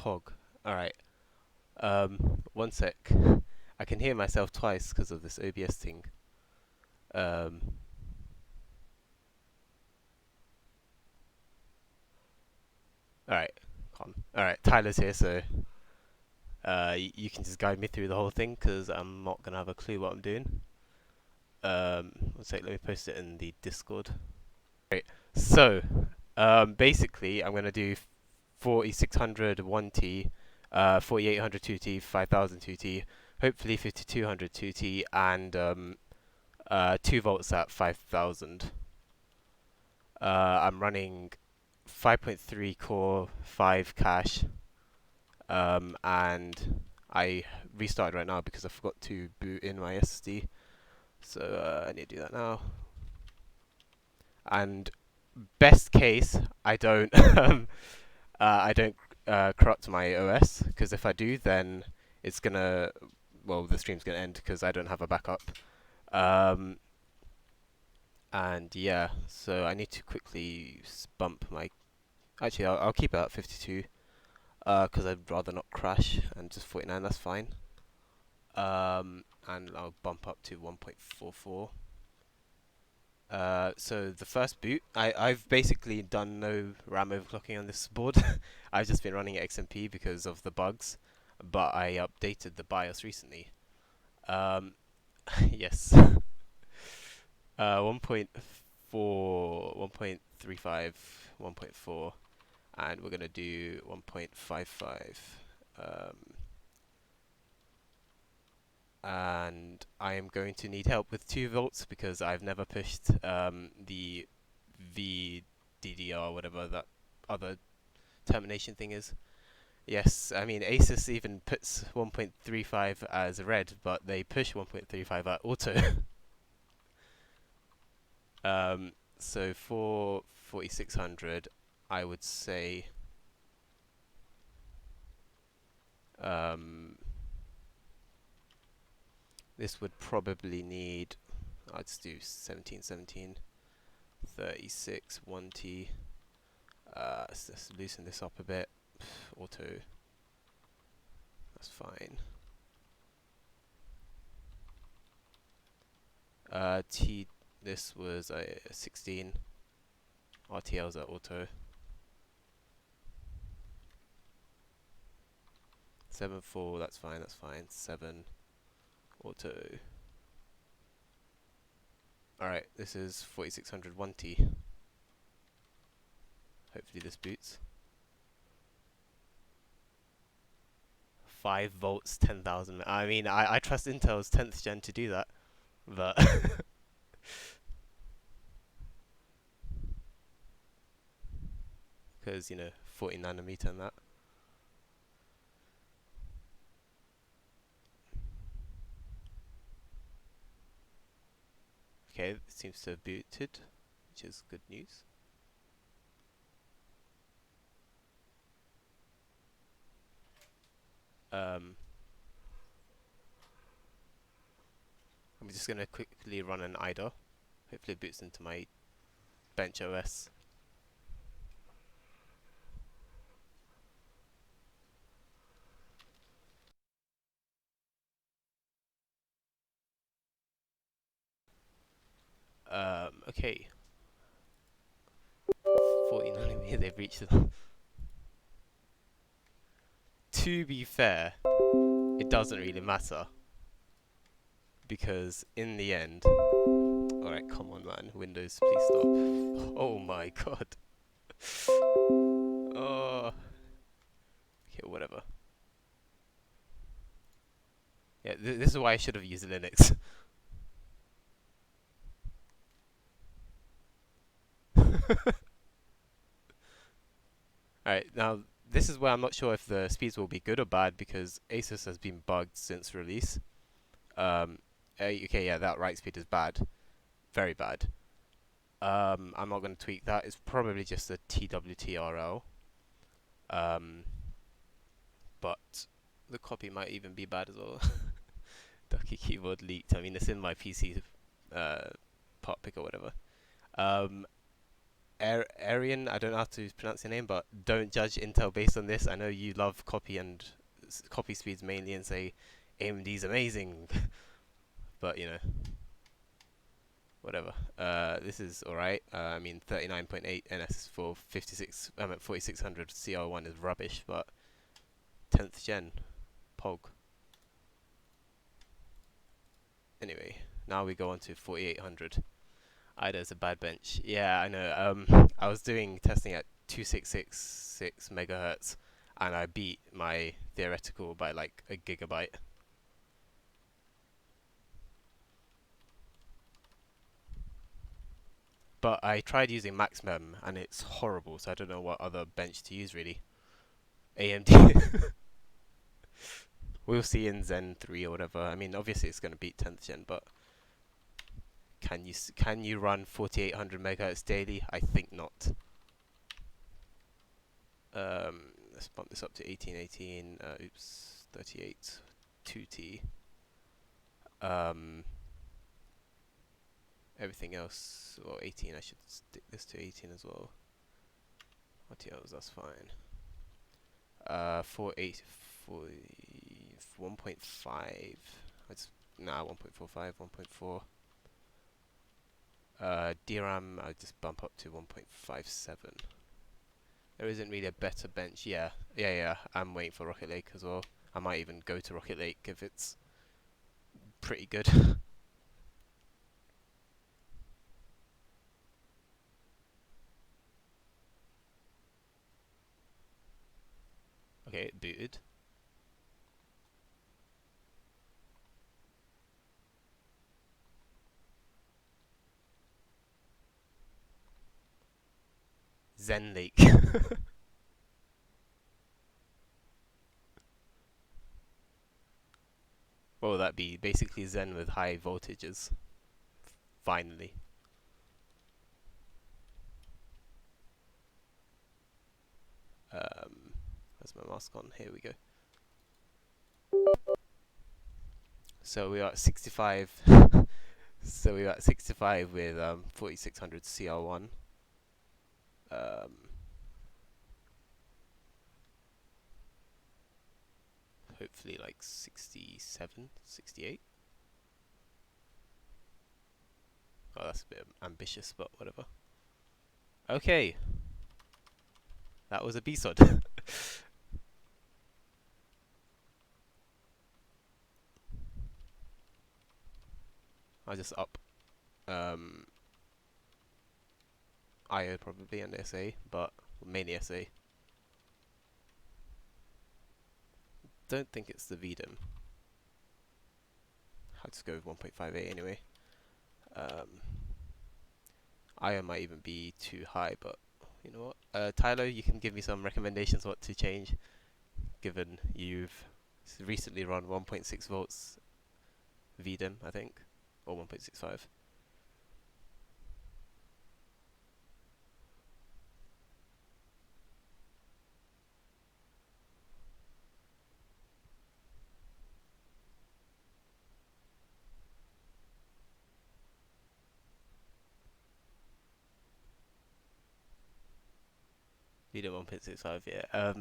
Pog. Alright. One sec. I can hear myself twice because of this OBS thing. Um, alright. Calm. Alright, Tyler's here, so you can just guide me through the whole thing because I'm not gonna have a clue what I'm doing. One sec, let me post it in the Discord. Right. So, basically, I'm gonna do 4600 1T, 4800 2T, 5000 2T, hopefully 5200 2T, and 2 volts at 5000. I'm running 5.3 core, 5 cache, and I restarted right now because I forgot to boot in my SSD. So I need to do that now. And best case, I don't corrupt my OS, because if I do, then it's gonna, well, the stream's gonna end because I don't have a backup. And yeah, so I need to quickly bump my. Actually, I'll keep it at 52, because I'd rather not crash, and just 49. That's fine. And I'll bump up to 1.44. So the first boot, I've basically done no RAM overclocking on this board. I've just been running XMP because of the bugs, but I updated the BIOS recently. Yes. 1.4, 1.35, 1.4, and we're gonna do 1.55. And I am going to need help with 2 volts because I've never pushed the VDDR, whatever that other termination thing is. Yes, I mean Asus even puts 1.35 as red, but they push 1.35 at auto. So for 4600, I would say this would probably need, let's do 1717, 36, 1T. Let's just loosen this up a bit. Auto, that's fine. T, this was a 16. RTL's at auto. 7.4, that's fine, that's fine. 7, auto. Alright, this is 4600 1T. Hopefully this boots. 5 volts, 10,000. I mean, I trust Intel's 10th gen to do that, but because, 40 nanometer and that. Okay, it seems to have booted, which is good news. I'm just going to quickly run an IDA. Hopefully it boots into my bench OS. Okay. 40 nanometer, they've reached it. To be fair, it doesn't really matter, because in the end, alright, come on man, Windows, please stop. Oh my god. Oh. Okay, whatever. Yeah, this is why I should have used Linux. Alright, now this is where I'm not sure if the speeds will be good or bad because Asus has been bugged since release. Okay, yeah, that write speed is bad. Very bad. I'm not going to tweak that. It's probably just a TWTRL. But the copy might even be bad as well. Ducky keyboard leaked. I mean, it's in my PC part pick or whatever. Arian, I don't know how to pronounce your name, but don't judge Intel based on this. I know you love copy and copy speeds mainly and say AMD's amazing, but you know, whatever. This is alright. I mean, 39.8 NS for 4600 CR1 is rubbish, but 10th gen, Pog. Anyway, now we go on to 4800. IDA's a bad bench. Yeah, I know. I was doing testing at 2666 megahertz, and I beat my theoretical by like a gigabyte. But I tried using MaxMem, and it's horrible. So I don't know what other bench to use really. AMD. We'll see in Zen 3 or whatever. I mean, obviously it's going to beat 10th gen, but can you run 4800 megahertz daily? I think not. Let's bump this up to 1818. Oops, 38 2T. Everything else, or 18. I should stick this to 18 as well. RTLs, that's fine. 48 for 1.5. That's 1.45, 1.4. DRAM, I'll just bump up to 1.57. There isn't really a better bench. Yeah. I'm waiting for Rocket Lake as well. I might even go to Rocket Lake if it's pretty good. Okay, it booted. Zen Lake. What will that be? Basically Zen with high voltages. Finally. Where's my mask on? Here we go. So we are at 65. So we are at 65 with 4600 CR1. Hopefully like 67, 68. Oh, that's a bit ambitious, but whatever. Okay. That was a B-sod. I'll just up IO probably and SA, but mainly SA. Don't think it's the VDIM. I'll just go with 1.58 anyway. IO might even be too high, but you know what? Tyler, you can give me some recommendations what to change, given you've recently run 1.6 volts VDIM, I think, or 1.65. VDIM 1.65, yeah.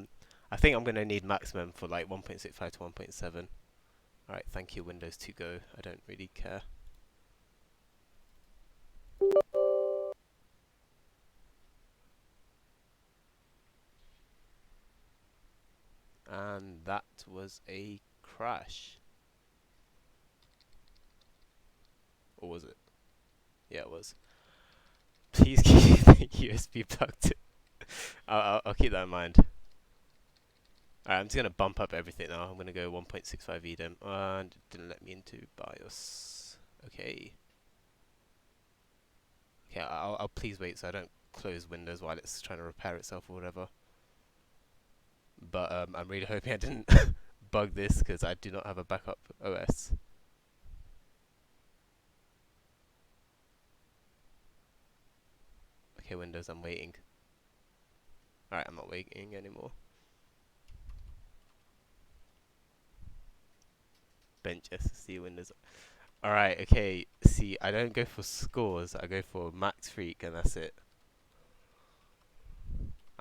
I think I'm gonna need maximum for like 1.65 to 1.7. Alright, thank you Windows to go. I don't really care. And that was a crash. Or was it? Yeah, it was. Please keep the USB plugged in. I'll keep that in mind. Alright, I'm just gonna bump up everything now. I'm gonna go 1.65 VDIM. And it didn't let me into BIOS. Okay. Okay, I'll please wait so I don't close Windows while it's trying to repair itself or whatever. But I'm really hoping I didn't bug this because I do not have a backup OS. Okay, Windows, I'm waiting. Alright, I'm not waiting anymore. Bench SSD Windows. Alright, okay. See, I don't go for scores. I go for max freak and that's it.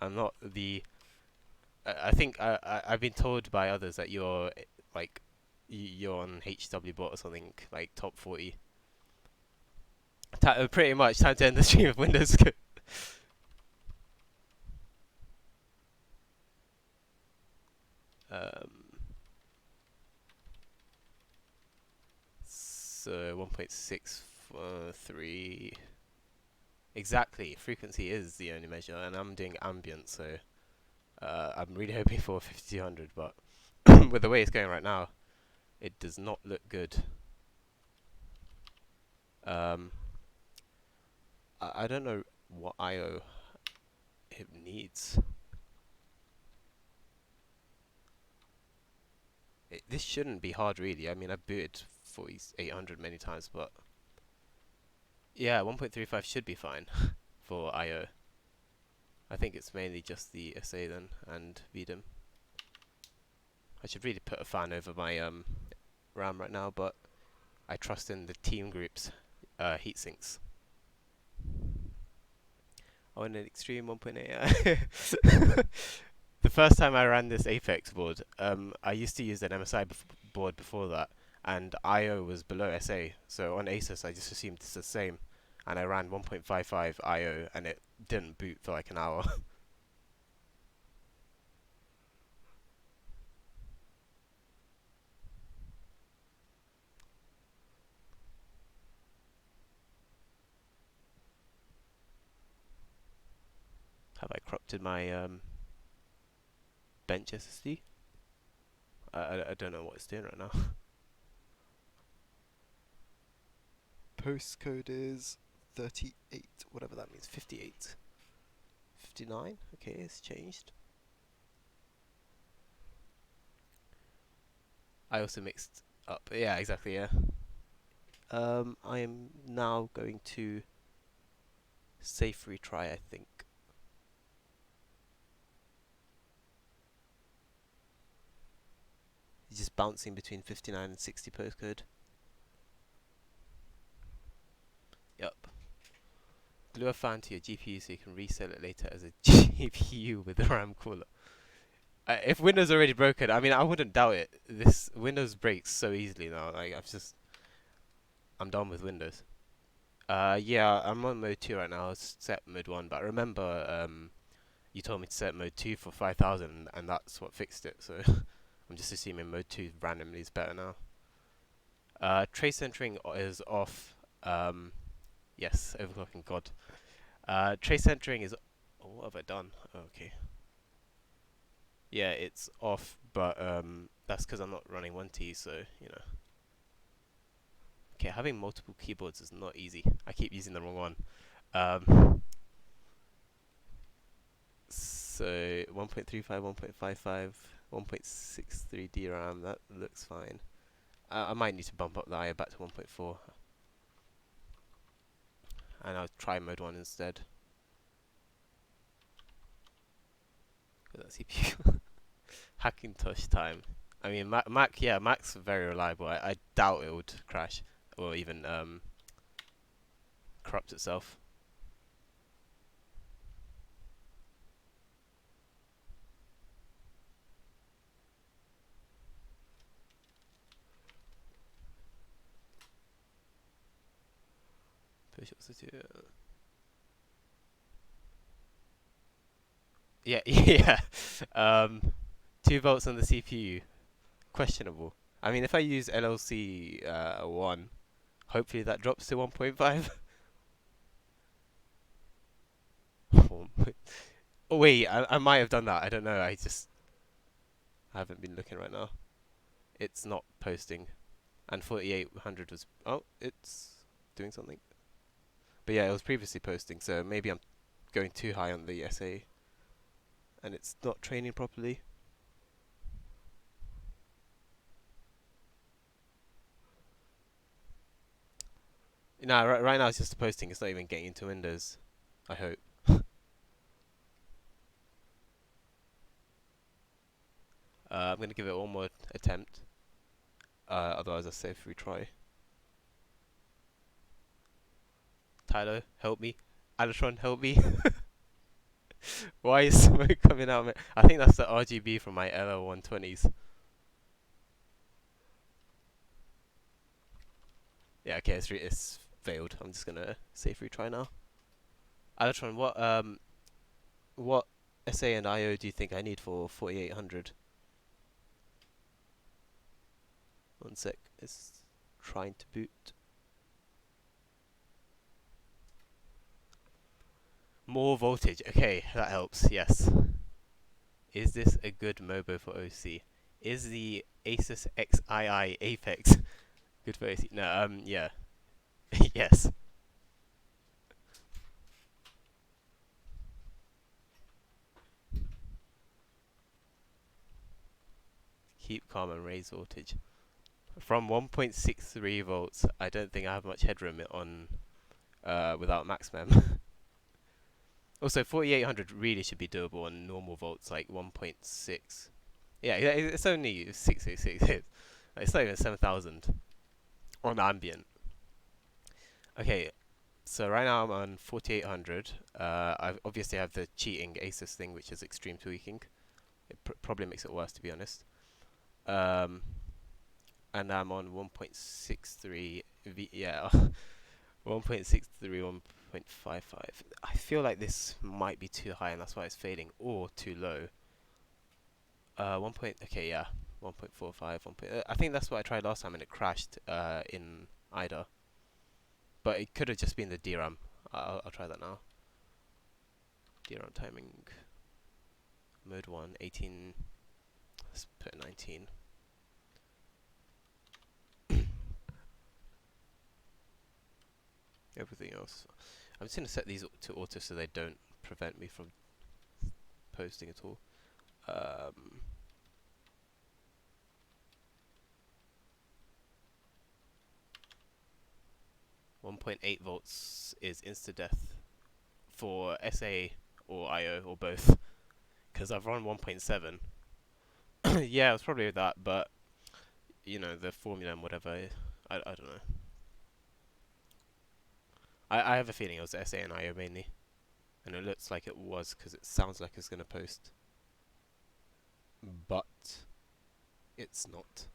I'm not the. I think I've been told by others that you're like you're on HW bot or something like top 40. Pretty much time to end the stream of Windows. um, so 1.63 exactly. Frequency is the only measure, and I'm doing ambient, so I'm really hoping for 5200. But with the way it's going right now, it does not look good. Um, I don't know what IO it needs. This shouldn't be hard, really. I mean, I booted 4800 many times, but yeah, 1.35 should be fine for IO. I think it's mainly just the SA then and VDIM. I should really put a fan over my RAM right now, but I trust in the team group's heat sinks. Oh, and an Extreme 1.8. The first time I ran this Apex board, I used to use an MSI board before that, and IO was below SA. So on Asus, I just assumed it's the same, and I ran 1.55 IO, and it didn't boot for like an hour. Have I corrupted my bench SSD? I don't know what it's doing right now. Postcode is 38, whatever that means. 58. 59? Okay, it's changed. I also mixed up. Yeah, exactly, yeah. I am now going to safe retry, I think. It's just bouncing between 59 and 60 postcode. Yup. Glue a fan to your GPU so you can resell it later as a GPU with a RAM cooler. If Windows already broken, I mean, I wouldn't doubt it. This Windows breaks so easily now. Like, I'm done with Windows. Yeah, I'm on mode 2 right now. It's set mode 1, but remember, you told me to set mode 2 for 5000, and that's what fixed it, so I'm just assuming mode 2 randomly is better now. Trace centering is off. Yes, overclocking, God. Trace centering is. Oh, what have I done? Oh, okay. Yeah, it's off, but that's because I'm not running 1T, so, you know. Okay, having multiple keyboards is not easy. I keep using the wrong one. So 1.35, 1.55, 1.63 DRAM, that looks fine. I might need to bump up the IO back to 1.4. And I'll try mode 1 instead. That CPU. Hackintosh time. I mean, Mac, yeah, Mac's very reliable. I doubt it would crash or even corrupt itself. Yeah, yeah. 2 volts on the CPU. Questionable. I mean, if I use LLC 1, hopefully that drops to 1.5. Oh wait, I might have done that. I don't know. I haven't been looking right now. It's not posting, and 4800 was. Oh, it's doing something. But yeah, it was previously posting, so maybe I'm going too high on the SA, and it's not training properly. No, right now it's just a posting. It's not even getting into Windows. I hope. I'm gonna give it one more attempt. Otherwise, I'll safe retry. Tyler, help me. Alatron, help me. Why is smoke coming out of it? I think that's the RGB from my LL120s. Yeah, okay, it's failed. I'm just gonna safe retry now. Alatron, what SA and IO do you think I need for 4800? One sec, it's trying to boot. More voltage. Okay, that helps. Yes. Is this a good MOBO for OC? Is the Asus XII Apex good for OC? No. Yeah. Yes. Keep calm and raise voltage. From 1.63 volts, I don't think I have much headroom on without max mem. Also, 4800 really should be doable on normal volts, like 1.6. Yeah, it's only 666. It's not even 7000 on ambient. Okay, so right now I'm on 4800. I obviously have the cheating Asus thing, which is extreme tweaking. It probably makes it worse, to be honest. Um, and I'm on 1.63 yeah, 1.63, 1.55. I feel like this might be too high, and that's why it's fading, or too low. 1. Okay, yeah, 1.45. I think that's what I tried last time, and it crashed in IDA. But it could have just been the DRAM. I'll try that now. DRAM timing. Mode 1, 18. Let's put 19. Everything else. I'm just going to set these to auto so they don't prevent me from posting at all. 1.8 volts is insta-death for SA or IO or both. Because I've run 1.7. Yeah, it was probably that, but you know, the formula and whatever, I don't know. I have a feeling it was SA and IO mainly. And it looks like it was because it sounds like it's going to post. But it's not.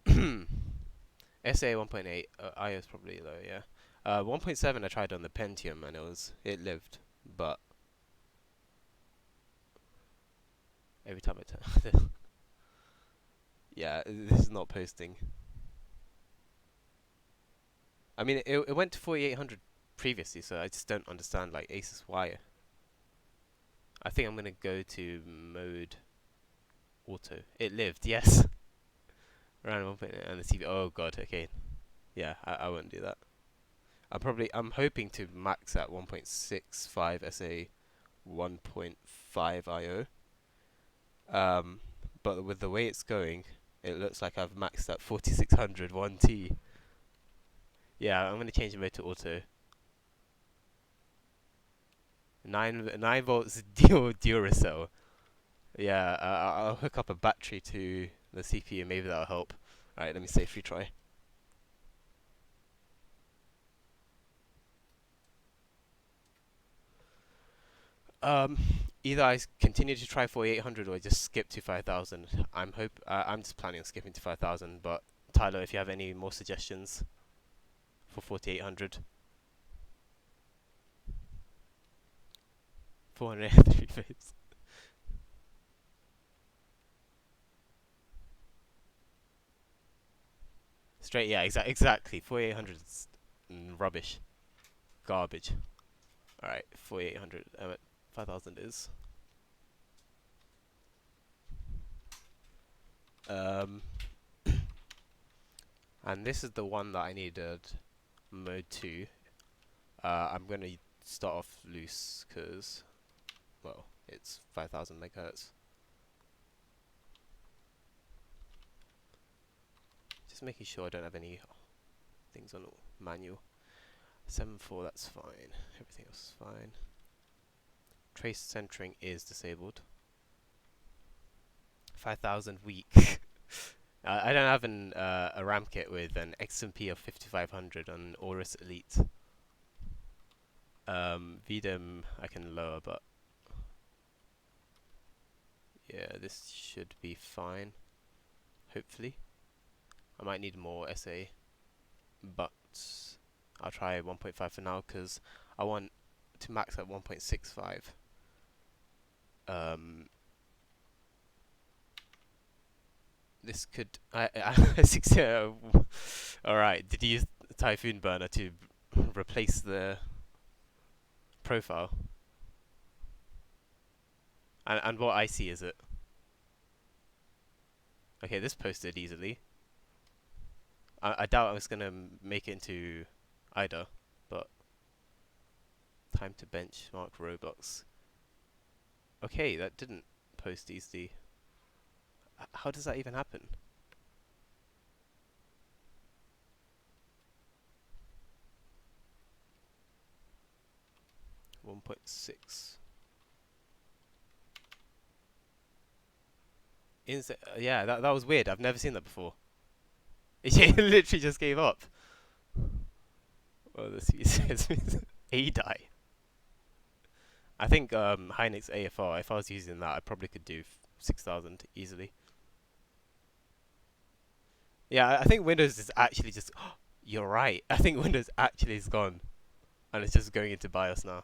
SA 1.8, IO is probably low, yeah. 1.7 I tried on the Pentium and it lived, but every time I turn, yeah, this is not posting. I mean, it went to 4800 previously, so I just don't understand like Asus why. I think I'm gonna go to mode auto. It lived, yes. Around 1.8 and the TV. Oh god, okay. Yeah, I won't do that. I'm hoping to max at 1.65 SA 1.5 IO. But with the way it's going, it looks like I've maxed at 4600 1T. Yeah, I'm gonna change the mode to auto. 9 volts Duracell. Yeah, I'll hook up a battery to the CPU. Maybe that'll help. Alright, let me safely try. Um, Either continue to try 4800 or just skip to 5000. I'm just planning on skipping to 5000. But Tyler, if you have any more suggestions for 4800, 403 frames. Straight, yeah, exactly. 4800 is rubbish, garbage. All right, 4800. 5000 is. Um, and this is the one that I needed mode 2. I'm gonna start off loose because, well, it's 5000 megahertz. Just making sure I don't have any things on manual. 7.4, that's fine. Everything else is fine. Trace centering is disabled. 5000 weak. I don't have a RAM kit with an XMP of 5500 on Aorus Elite. VDIM I can lower, but Yeah, this should be fine. Hopefully. I might need more SA, but I'll try 1.5 for now because I want to max at 1.65. Um, this could I 60. All right. Did you use Typhoon Burner to replace the profile? And what IC is it? Okay, this posted easily. I doubt I was gonna make it into either, but time to benchmark Roblox. Okay, that didn't post easily. How does that even happen? 1.6. Yeah, that was weird. I've never seen that before. It literally just gave up. Well, this says A die. I think Hynix AFR. If I was using that, I probably could do 6,000 easily. Yeah, I think Windows is actually just. You're right. I think Windows actually is gone, and it's just going into BIOS now.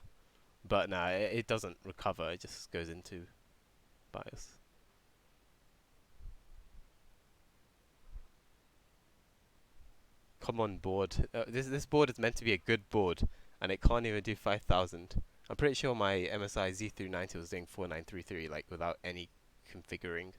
But nah, it doesn't recover. It just goes into BIOS. Come on, board. This board is meant to be a good board, and it can't even do 5,000. I'm pretty sure my MSI Z490 was doing 4933, like without any configuring.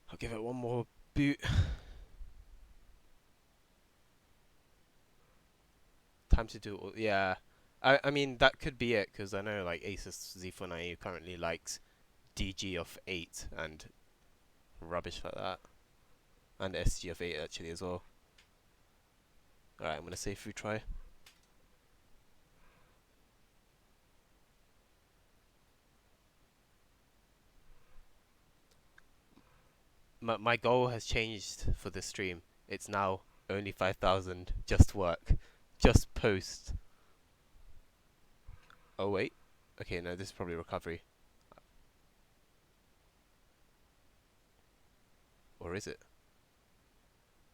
I'll give it one more boot. Time to do it all. Yeah. I mean, that could be it, because I know like Asus Z490 currently likes DG of 8 and rubbish like that. And SG of 8 actually as well. Alright, I'm going to save retry. My goal has changed for this stream. It's now only 5,000. Just work. Just post. Oh wait. Okay, no, this is probably recovery. Or is it?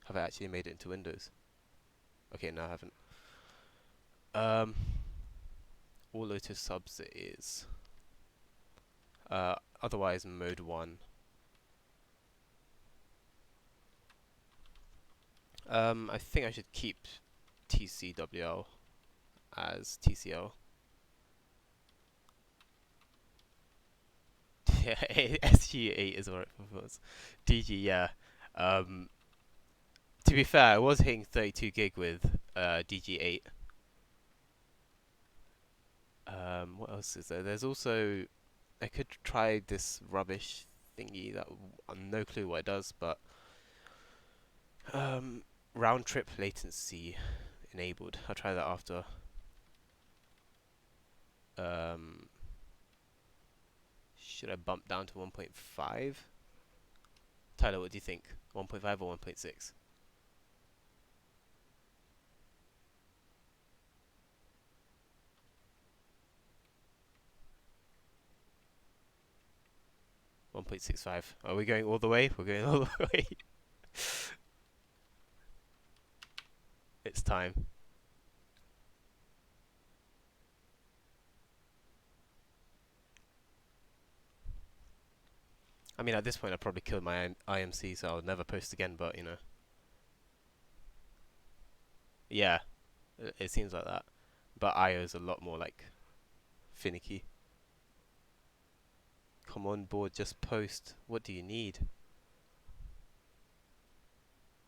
Have I actually made it into Windows? Okay, no, I haven't. All auto subs it is. Otherwise, mode 1. I think I should keep TCWL as TCL. Yeah, SG8 is alright for us. DG, yeah. Um, to be fair, I was hitting 32 gig with DG8. What else is there? There's also I could try this rubbish thingy that I'm no clue what it does, but round trip latency enabled. I'll try that after. Um, should I bump down to 1.5? Tyler, what do you think? 1.5 or 1.6? 1.65. Are we going all the way? We're going all the way. It's time. I mean, at this point, I probably killed my IMC, so I'll never post again. But you know, yeah, it seems like that. But IO's a lot more like finicky. Come on board, just post. What do you need?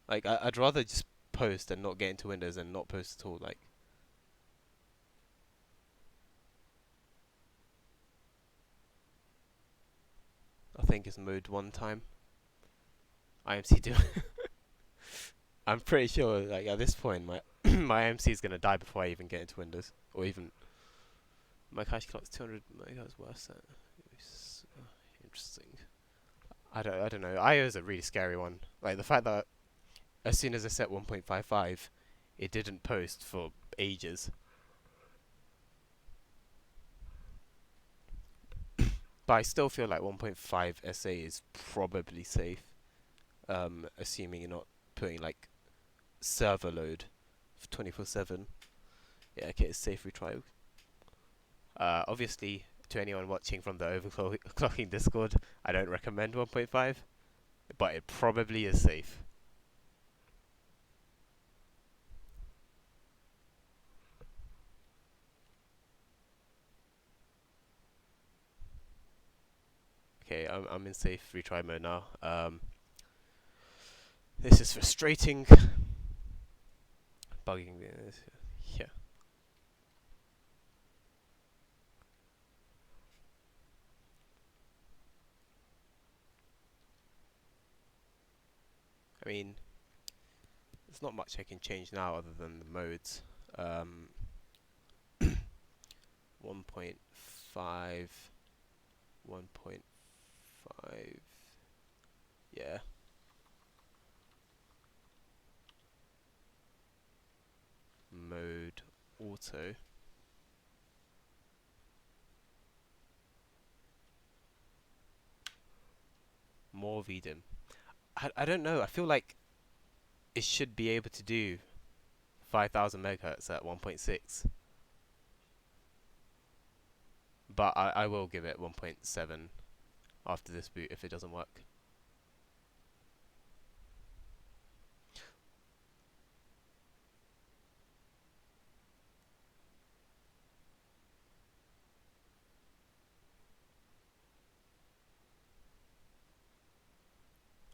Like, I'd rather just post and not get into Windows and not post at all. Like, I think it's mode 1 time. IMC do. I'm pretty sure, like, at this point, my my IMC is gonna die before I even get into Windows, or even my cache clock's 200 megahertz worse. Interesting. I don't know. IO is a really scary one. Like the fact that as soon as I set 1.55, it didn't post for ages. But I still feel like 1.5 SA is probably safe, assuming you're not putting like server load 24/7. Yeah, okay, it's safe retry. Obviously, to anyone watching from the overclocking Discord, I don't recommend 1.5, but it probably is safe. Okay, I'm in safe retry mode now. This is frustrating. Bugging this. Yeah. I mean, there's not much I can change now other than the modes. 1.5, 1.5. Yeah. Mode auto. More VDIM. I don't know. I feel like it should be able to do 5,000 megahertz at 1.6, but I will give it 1.7 after this boot if it doesn't work.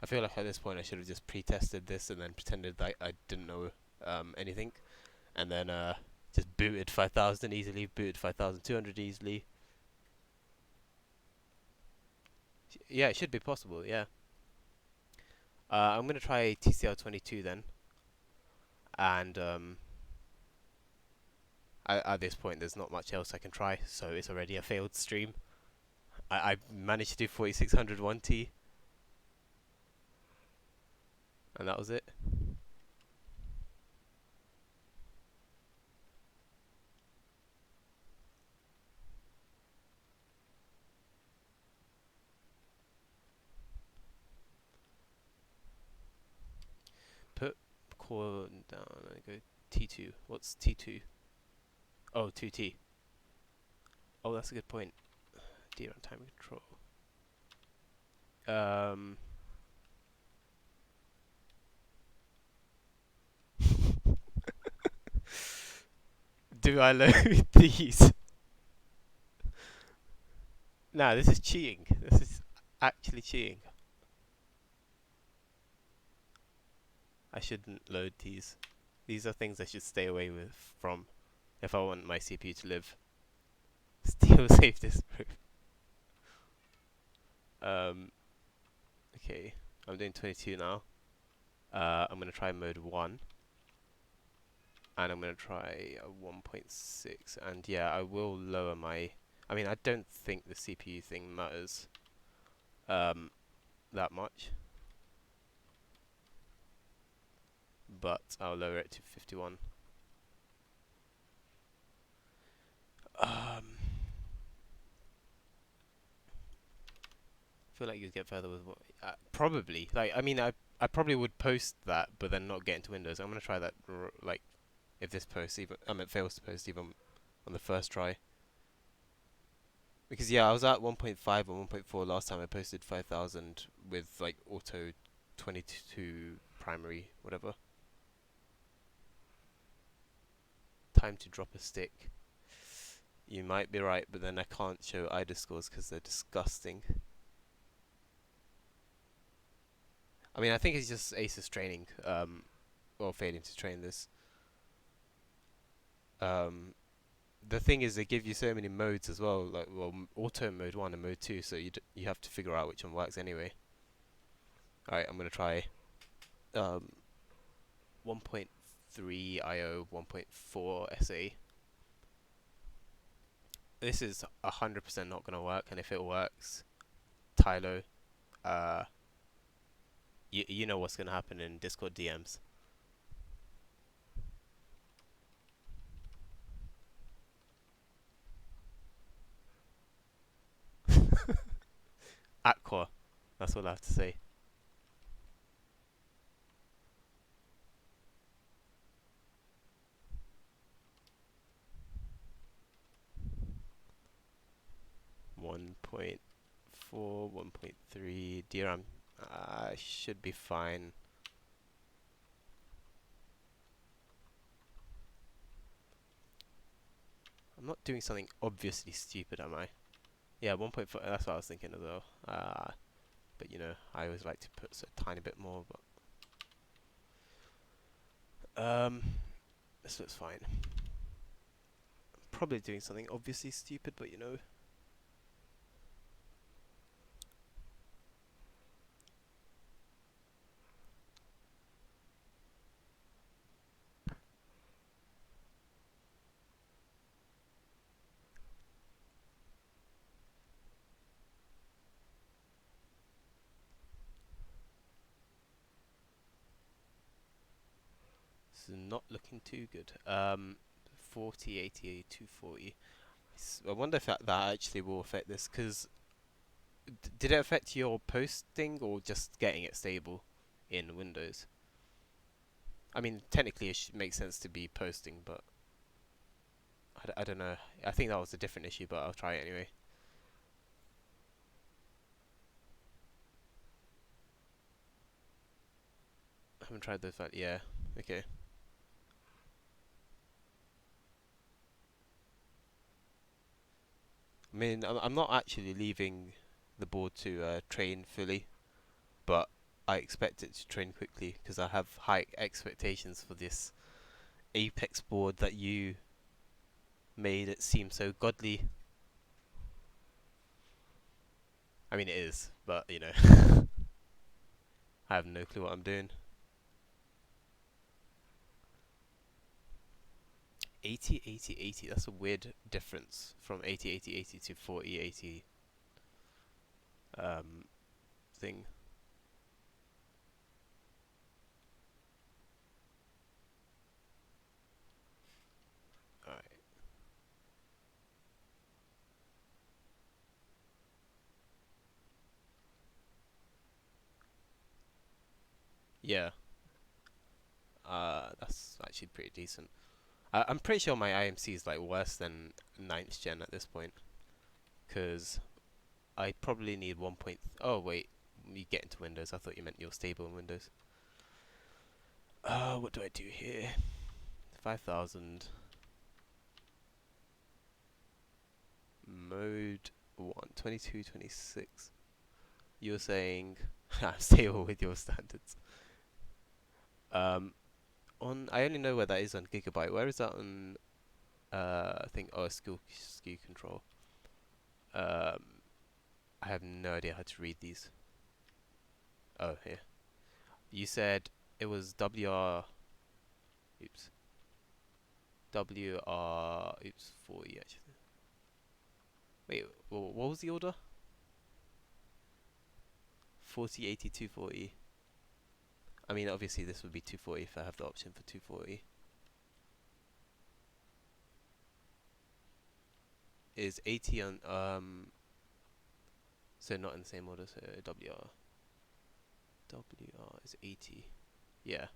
I feel like at this point I should have just pre-tested this and then pretended that I didn't know anything, and then just booted 5,000 easily, booted 5,200 easily. Yeah, it should be possible. Yeah. I'm gonna try TCL22 then, and at this point there's not much else I can try, so it's already a failed stream. I managed to do 4600 1T, and that was it. Put core down and go T2. What's T2? Oh, 2T. Oh, that's a good point. DRAM time control. Do I load these? Nah, this is cheating. This is actually cheating. I shouldn't load these. These are things I should stay away from if I want my CPU to live. Still save this proof. Okay, I'm doing 22 now. I'm gonna try mode 1, and I'm gonna try 1.6, and yeah, I will lower my. I mean, I don't think the CPU thing matters that much, but I'll lower it to 51. I feel like you'd get further with probably. Like, I mean, I probably would post that, but then not get into Windows. I'm gonna try that. Like, if this posts even, it fails to post even on the first try. Because yeah, I was at 1.5 or 1.4 last time I posted 5,000 with like auto 22 primary whatever. Time to drop a stick. You might be right, but then I can't show IDA scores because they're disgusting. I mean, I think it's just Asus training, or failing to train this. The thing is, they give you so many modes as well, like auto mode 1 and mode 2, so you have to figure out which one works anyway. Alright, I'm gonna try 1.3 IO, 1.4 SA. This is 100% not gonna work, and if it works, Tylo, You know what's gonna happen in Discord DMs. Aqua. That's all I have to say. 1.4, 1.3 DRAM. Should be fine. I'm not doing something obviously stupid, am I? Yeah, 1.4. That's what I was thinking as well. But you know, I always like to put a tiny bit more. But this looks fine. Probably doing something obviously stupid, but you know. This is not looking too good. 40, 80, 240. I wonder if that actually will affect this, because did it affect your posting or just getting it stable in Windows? I mean, technically it makes sense to be posting, but I don't know. I think that was a different issue, but I'll try it anyway. I haven't tried those. Yeah, okay. I mean, I'm not actually leaving the board to train fully, but I expect it to train quickly because I have high expectations for this Apex board that you made it seem so godly. I mean, it is, but you know, I have no clue what I'm doing. 80, 80, 80. That's a weird difference from 80, 80, 80 to 40, 80 um, thing. Alright. Yeah. That's actually pretty decent. I'm pretty sure my IMC is like worse than ninth gen at this point, because I probably need 1. Oh wait, you get into Windows. I thought you meant you're stable in Windows. What do I do here? 5000 mode 1 22 26. You're saying I'm stable with your standards. Um, on I only know where that is on Gigabyte. Where is that on? I think SKU control. Um, I have no idea how to read these. Oh, here. You said it was WR. Oops. WR. Oops. 40 actually. Wait. What was the order? 40, 80, 240. I mean, obviously this would be 240 if I have the option for 240. Is 80 on So not in the same order. So WR. WR is 80. Yeah,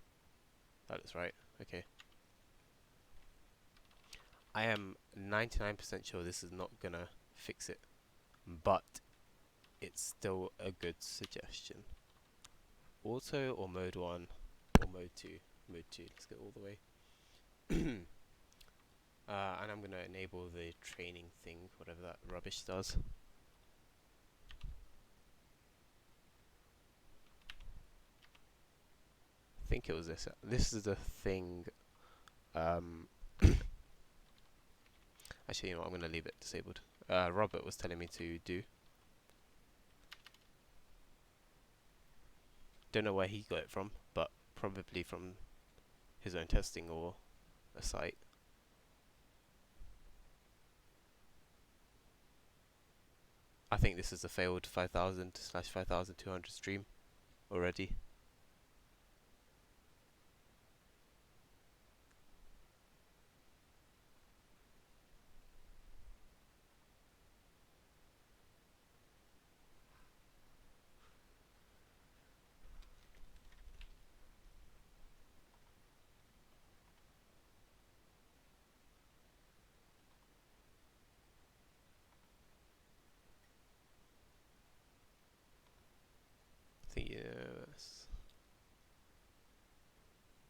that is right. Okay. I am 99% sure this is not gonna fix it, but it's still a good suggestion. Auto or mode 1 or mode 2? Mode 2, let's go all the way. And I'm gonna enable the training thing, whatever that rubbish does. I think it was this. This is the thing. Actually, you know what, I'm gonna leave it disabled. Robert was telling me to do. Don't know where he got it from, but probably from his own testing or a site. I think this is a failed 5000/5200 stream already.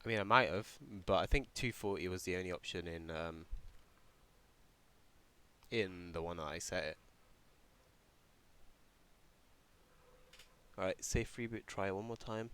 I mean, I might have, but I think 240 was the only option in the one that I set it. Alright, safe reboot, try it one more time.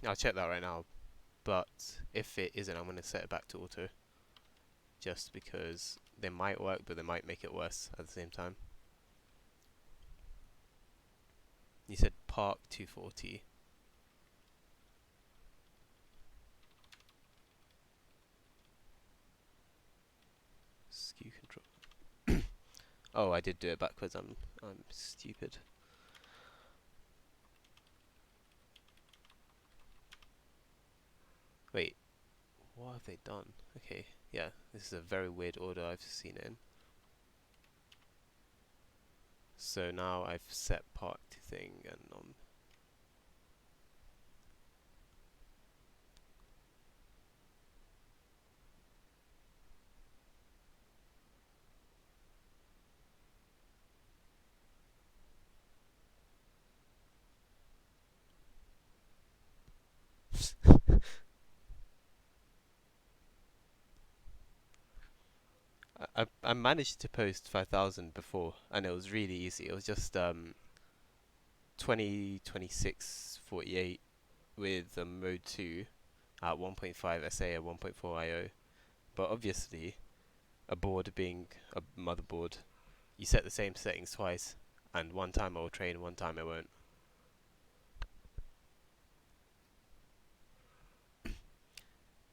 I'll check that right now, but if it isn't, I'm going to set it back to auto. Just because they might work, but they might make it worse at the same time. You said park 240. Skew control. Oh, I did do it backwards. I'm stupid. Wait, what have they done? Okay, yeah, this is a very weird order I've seen it in. So now I've set park to thing and I managed to post 5,000 before, and it was really easy. It was just 20, 26, 48 with mode 2 at 1.5 SA at 1.4 IO. But obviously, a board being a motherboard, you set the same settings twice, and one time it will train, one time it won't.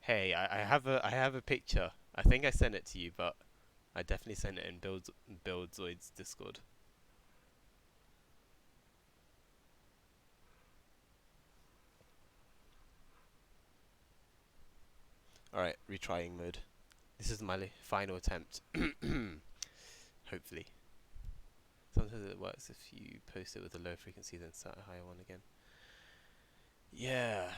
Hey, I have a picture. I think I sent it to you, but I definitely sent it in Buildzoid's Discord. Alright, retrying mode. This is my final attempt. Hopefully. Sometimes it works if you post it with a low frequency, then set a higher one again. Yeah.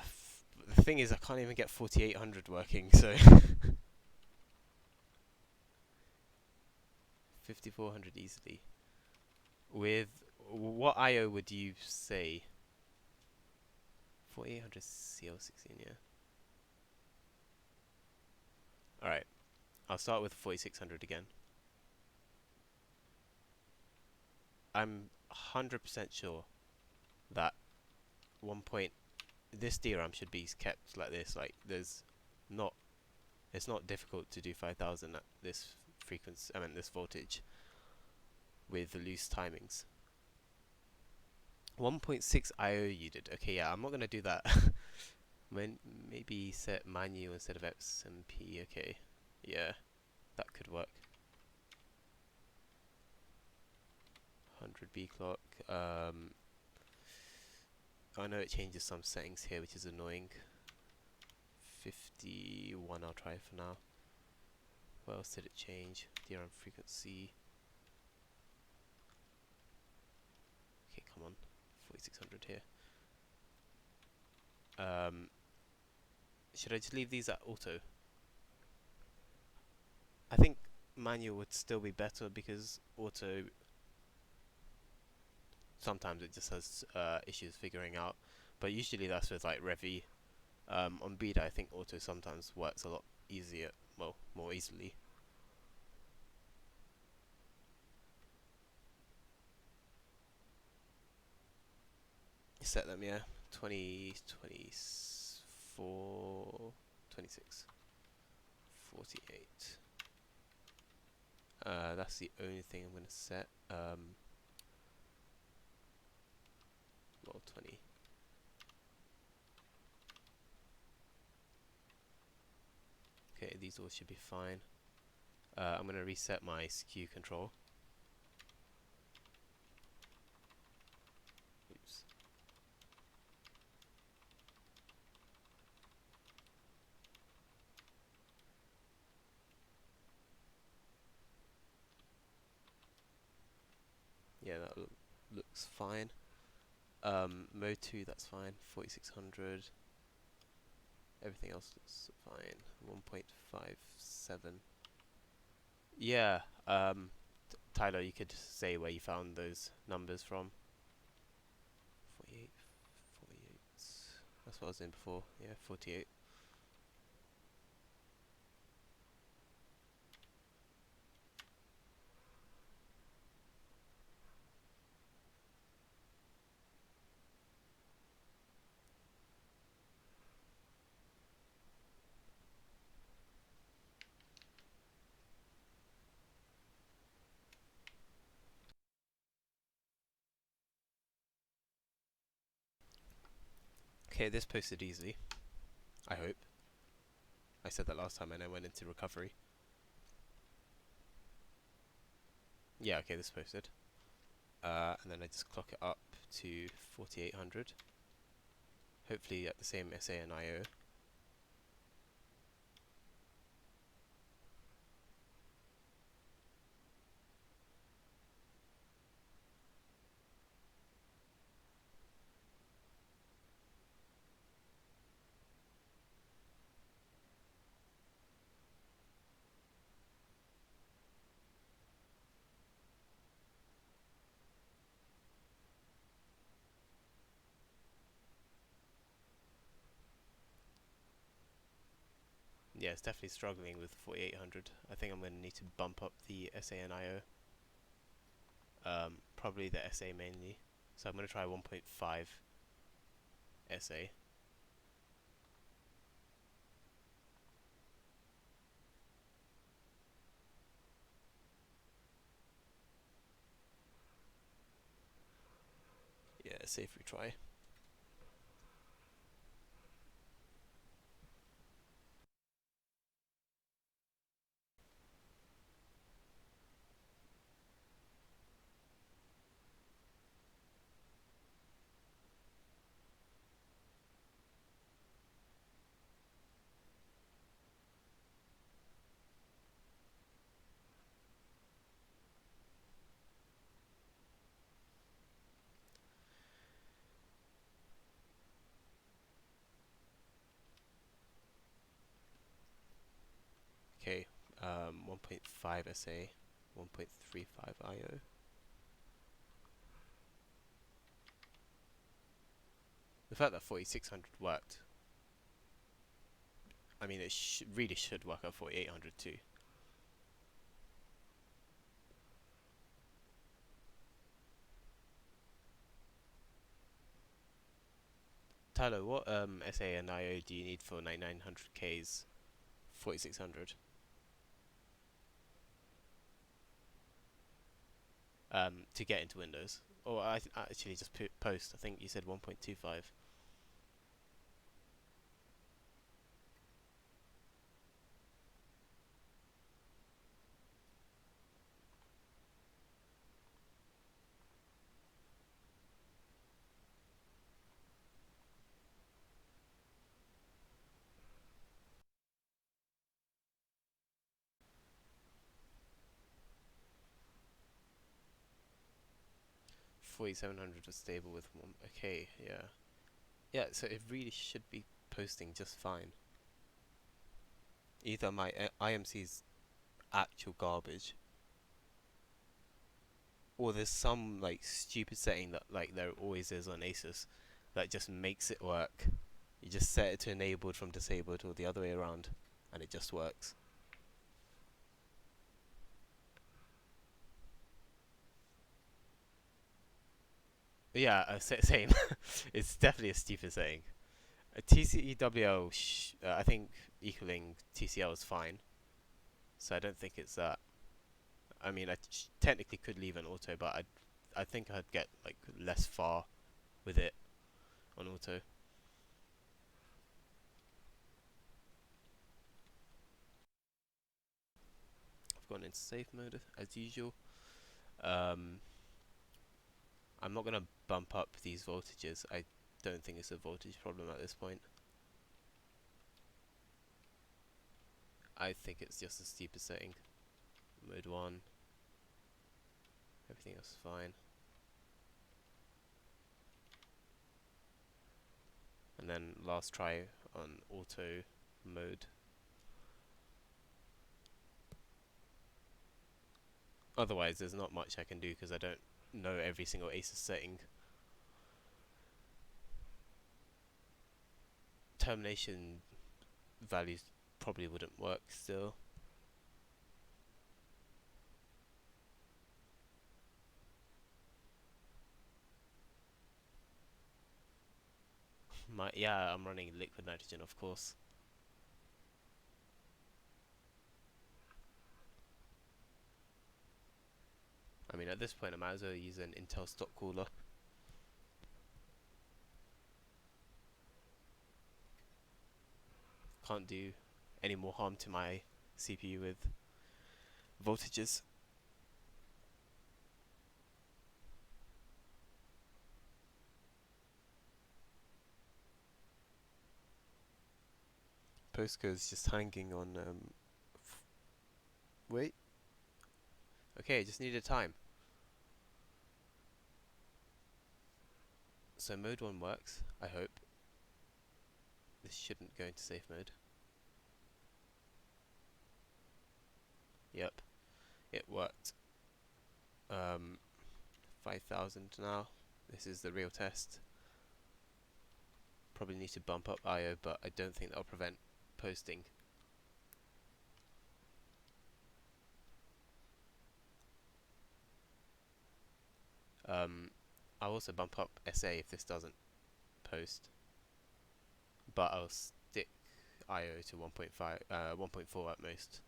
The thing is, I can't even get 4800 working, so 5400 easily. With what IO would you say? 4800 CL16, yeah. Alright, I'll start with 4600 again. I'm 100% sure that this DRAM should be kept like this. Like, not, it's not difficult to do 5000 at this frequency, this voltage with the loose timings. 1.6 IO you did. Okay, yeah, I'm not gonna do that. Maybe set manual instead of XMP. Okay, yeah, that could work. 100 B clock. I know it changes some settings here, which is annoying. 51 I'll try for now. What else did it change? DRAM frequency. Okay, come on. 4600 here. Should I just leave these at auto? I think manual would still be better because auto sometimes it just has issues figuring out, but usually that's with like Revy. On Beta I think auto sometimes works a lot easier, well, more easily. Set them, yeah. 20, 24, 26, 48. That's the only thing I'm going to set. Well, 20. Okay, these all should be fine. I'm going to reset my skew control. Oops. looks fine. Mode 2, that's fine. 4600. Everything else looks fine. 1.57. Yeah, Tyler, you could say where you found those numbers from. 48, 48. That's what I was in before. Yeah, 48. Okay, this posted easily. I hope. I said that last time and I went into recovery. Yeah, okay, this posted. And then I just clock it up to 4800. Hopefully at the same SA and IO. Yeah, it's definitely struggling with 4800. I think I'm going to need to bump up the SA and IO. Probably the SA mainly. So I'm going to try 1.5 SA. Yeah, safe retry. Okay, 1.5 SA, 1.35 IO. The fact that 4600 worked, I mean, it really should work at 4800 too. Tyler, what SA and IO do you need for 9900K's 4600? To get into Windows? Or I actually just post. I think you said 1.25. 4700 was stable with one. Okay, yeah. Yeah, so it really should be posting just fine. Either my IMC's actual garbage, or there's some like stupid setting that like there always is on Asus that just makes it work. You just set it to enabled from disabled or the other way around, and it just works. Yeah, same. It's definitely a stupid setting. A TCEWL, I think equaling TCL is fine, so I don't think it's that. I mean, I technically could leave an auto, but I think I'd get like less far with it on auto. I've gone into safe mode as usual. Um, I'm not gonna bump up these voltages. I don't think it's a voltage problem at this point. I think it's just a stupid setting. Mode 1. Everything else is fine. and then last try on auto mode. Otherwise, there's not much I can do because I don't know every single ASUS setting. Termination values probably wouldn't work still. Yeah, I'm running liquid nitrogen, of course. I mean, at this point, I might as well use an Intel stock cooler. Can't do any more harm to my CPU with voltages. Postcode's just hanging on. Wait. Okay, just needed time. So mode 1 works, I hope. This shouldn't go into safe mode. Yep, it worked. 5,000 now. This is the real test. Probably need to bump up IO, but I don't think that'll prevent posting. I'll also bump up SA if this doesn't post, but I'll stick IO to 1.5, 1.4 at most.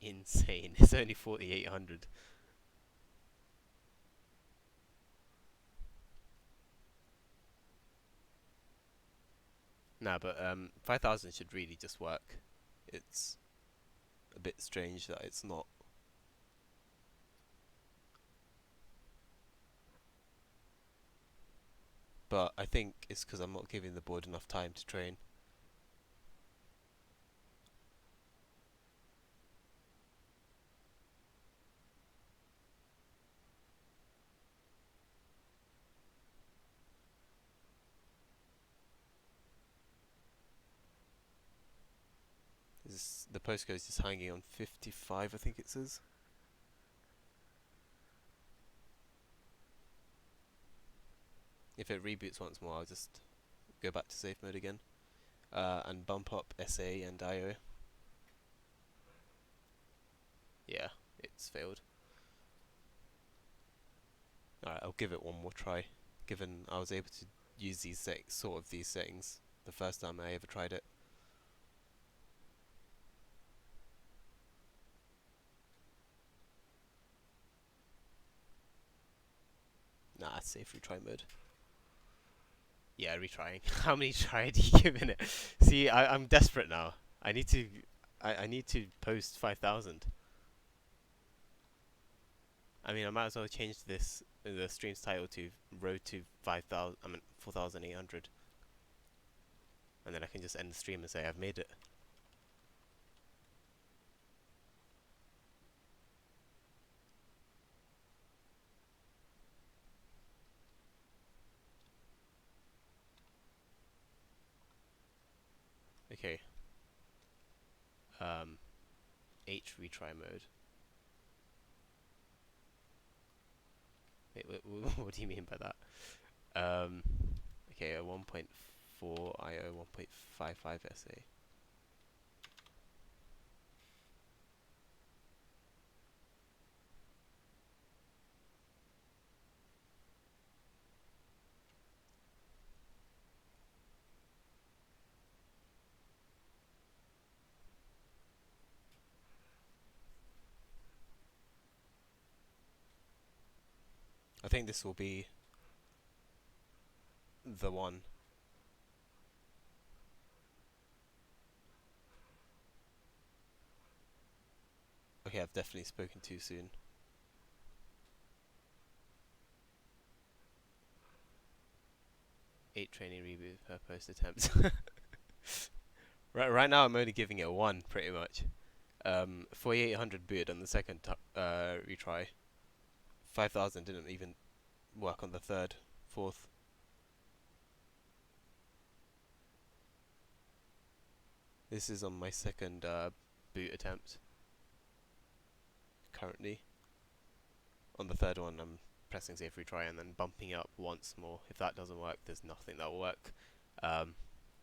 Insane! It's only 4,800. Nah, but 5,000 should really just work. It's a bit strange that it's not. But I think it's because I'm not giving the board enough time to train. The postcode is just hanging on 55, I think it says. If it reboots once more, I'll just go back to safe mode again. And bump up SA and IO. Yeah, it's failed. Alright, I'll give it one more try, given I was able to use these these settings the first time I ever tried it. Nah, it's safe retry mode. Yeah, retrying. How many tries are you giving it? See, I'm desperate now. I need to, I need to post 5,000. I mean, I might as well change this the stream's title to Road to 5,000. I mean 4,800, and then I can just end the stream and say I've made it. Okay. Um, H retry mode. Wait, what do you mean by that? Okay, a 1.4 IO, 1.55 SA. I think this will be the one. Okay, I've definitely spoken too soon. Eight training reboot per post attempt. Right now, I'm only giving it one, pretty much. 4,800 booted on the second retry. 5,000 didn't even work on the third, fourth. This is on my second boot attempt currently. On the third one, I'm pressing save retry and then bumping up once more. If that doesn't work, there's nothing that will work um,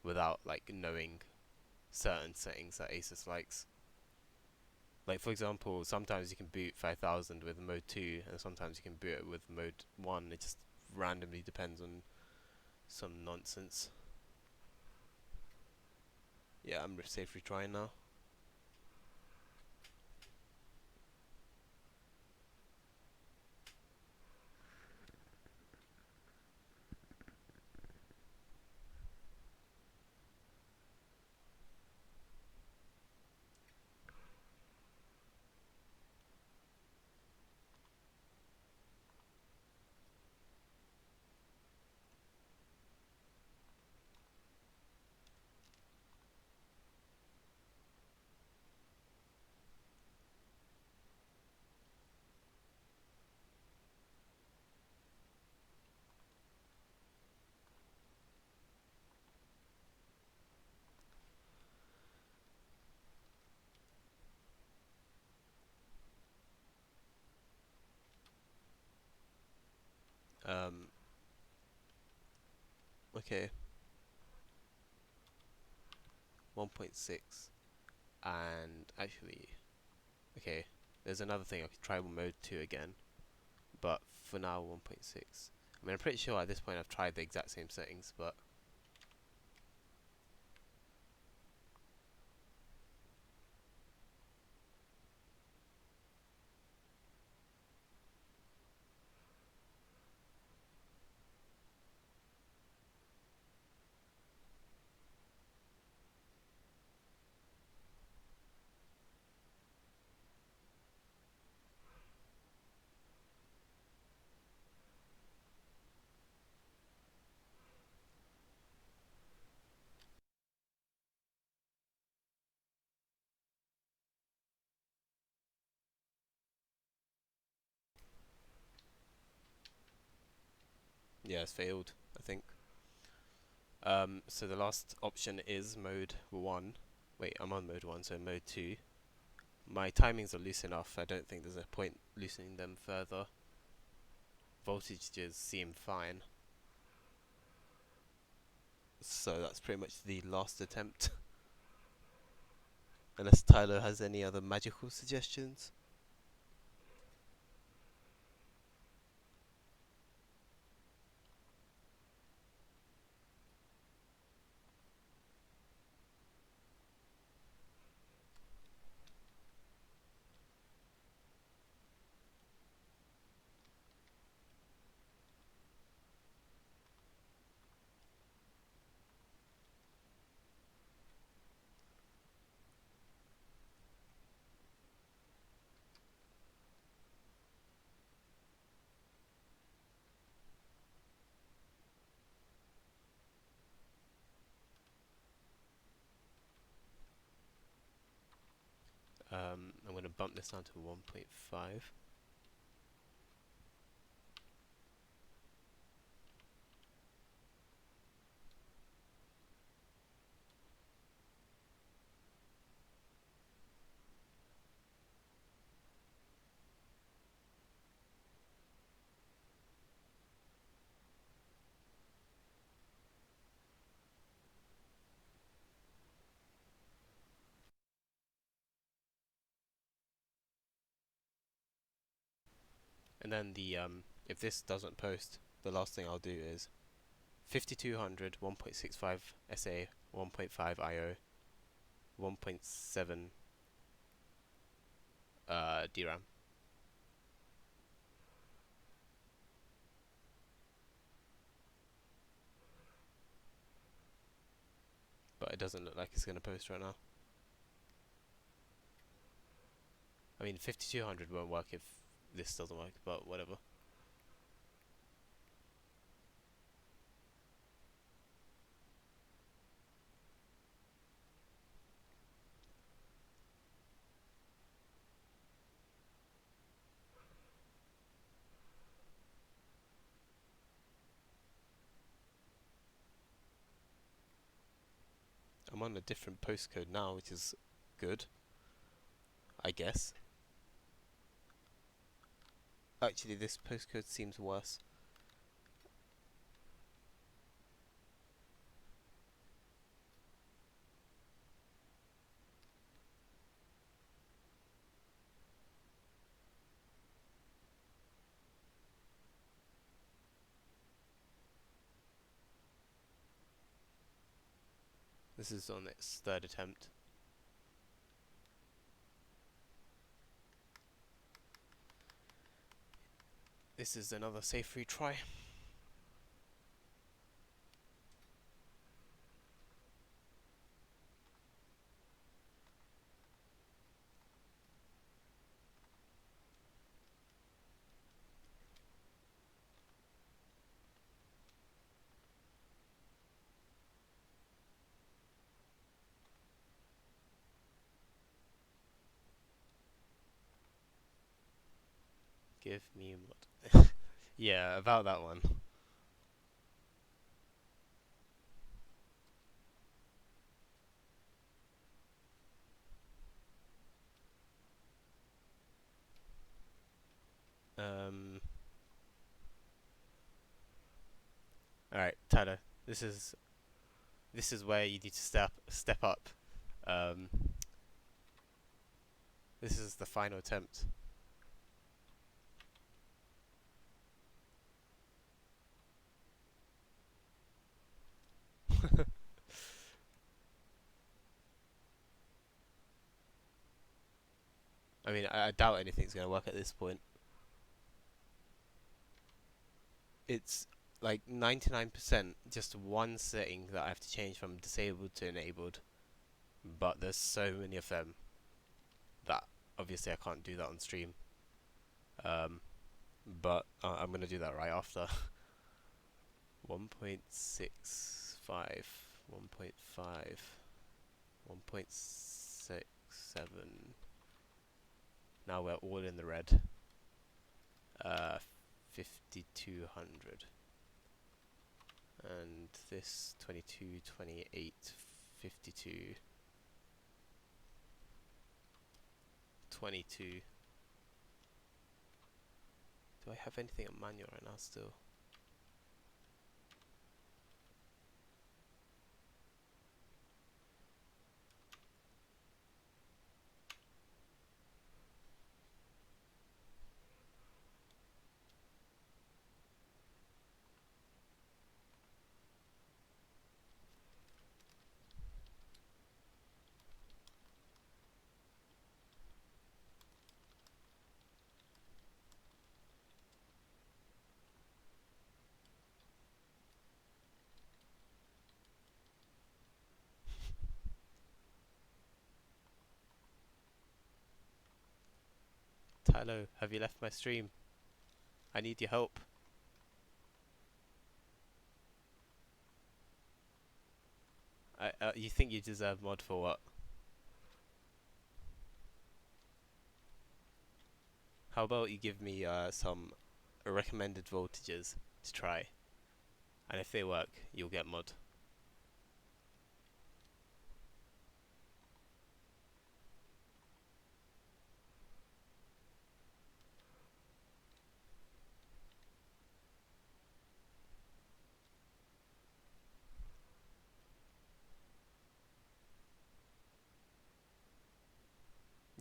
without like knowing certain settings that Asus likes. Like for example, sometimes you can boot 5000 with mode 2, and sometimes you can boot it with mode 1. It just randomly depends on some nonsense. Yeah, I'm safe retrying now. Um, okay, 1.6, and actually, okay, there's another thing. I could try mode 2 again, but for now 1.6. I mean, I'm pretty sure at this point I've tried the exact same settings, but yeah, it's failed, I think. So the last option is mode 1. Wait, I'm on mode 1, so mode 2. My timings are loose enough, I don't think there's a point loosening them further. Voltages seem fine. So that's pretty much the last attempt. Unless Tyler has any other magical suggestions. I'm going to bump this down to 1.5. And then if this doesn't post, the last thing I'll do is 5200, 1.65 SA, 1.5 IO, 1.7 DRAM. But it doesn't look like it's going to post right now. I mean, 5200 won't work if this doesn't work, but whatever. on a different postcode now, which is good, I guess. Actually, this postcode seems worse. This is on its third attempt. This is another safe retry. Give me mod. Yeah, about that one. Um. All right, Tyler. This is where you need to step up. Um. This is the final attempt. I mean, I doubt anything's going to work at this point. It's like 99% just one setting that I have to change from disabled to enabled, but there's so many of them that obviously I can't do that on stream. But I'm going to do that right after. 1.65, 1.5, 1.67. Now we're all in the red. 5200. And this 22, 28, 52, 22. Do I have anything on manual right now still? Tylo, have you left my stream? I need your help. You think you deserve mod for what? How about you give me some recommended voltages to try, and if they work, you'll get mod.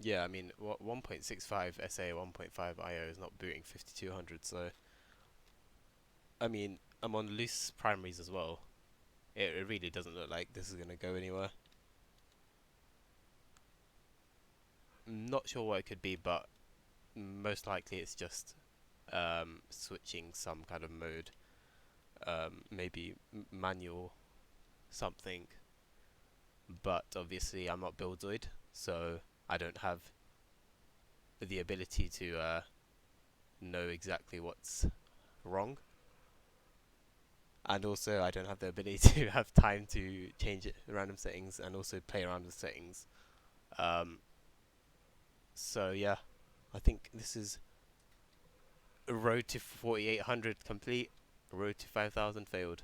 Yeah, I mean, 1.65 SA, 1.5 IO is not booting 5200, so I mean, I'm on loose primaries as well. It really doesn't look like this is gonna go anywhere. I'm not sure what it could be, but most likely it's just switching some kind of mode, maybe manual something. But obviously I'm not Buildzoid, so I don't have the ability to know exactly what's wrong. And also I don't have the ability to have time to change it, random settings, and also play around with settings. So yeah, I think this is a road to 4800 complete, a road to 5000 failed.